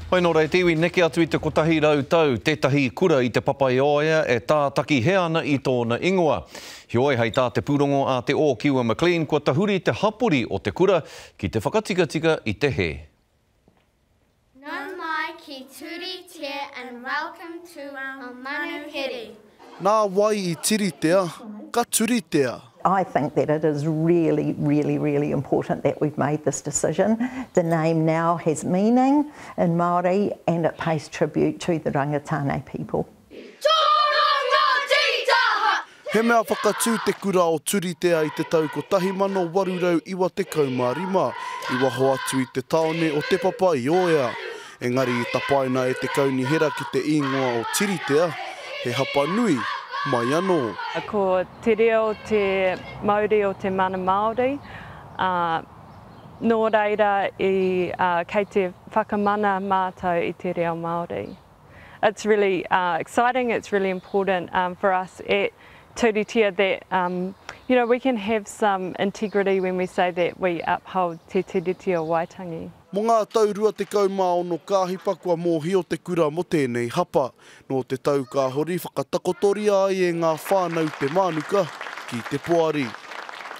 Pai nō rei tiwi neke atu i te kotahi rau tau, tētahi kura i te papaioia e tā taki he ana i tōna ingoa. Hioi hei tā te pūrongo a te o Kiwa McLean, kua tahuri te hapori o te kura ki te whakatikatika i te he. Nau mai ki turitea and welcome to our manuhiri. Nā wai I tiritea, ka turitea. I think that it is really important that we've made this decision. The name now has meaning in Māori and it pays tribute to the Rangitāne people. He mea whakatū te kura o turitea I te tau ko 1895, I waho atu I te taone o te papaioia. Engari I tapaina e te kaunihera ki te ingoa o tiritea, he hapa nui. Mai anō. Ko te reo te Māori o te mana Māori, nō reira kei te whakamana mātou I te reo Māori. It's really exciting, it's really important for us at Turitea that we can have some integrity when we say that we uphold te tiritea Waitangi. Mo ngā taurua te kaumāono kāhipa kua mōhio te kura mo tēnei hapa. Nō te tau kāhori whakatakotori ai e ngā whānau te mānuka ki te poari.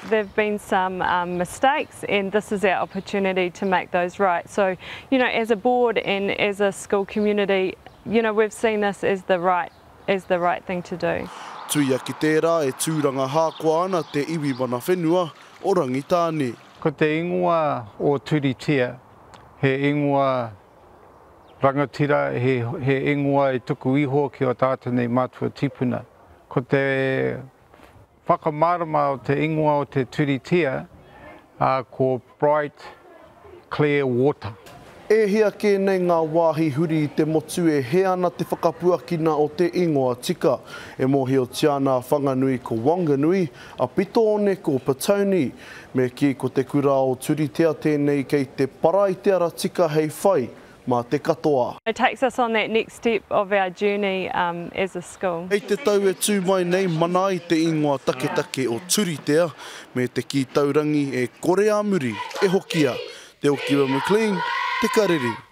There have been some mistakes and this is our opportunity to make those right. So, as a board and as a school community, we've seen this as the right thing to do. Tuia ki tērā e tūranga hākua ana te iwi mana whenua o Rangitāne. Ko te ingoa o Turitea, he ingoa rangatira, he ingoa I tuku iho ki o tātanei mātua tipuna. Ko te whakamarama o te ingoa o te Turitea, ko bright, clear water. E hea ke nei ngā wāhi huri I te motu e he ana te whakapuakina o te ingoa tika. E mōhio tiana whanganui ko Wanganui, a Pitone ko Patauni, me ki ko te kura o Turitea tēnei kei te parai te ara tika hei whai, mā te katoa. It takes us on that next step of our journey as a school. Hei te tau e tū mai nei mana I te ingoa take o Turitea, me te ki taurangi e kore amuri, e hokia, te o Kiwa McLean, te kariri.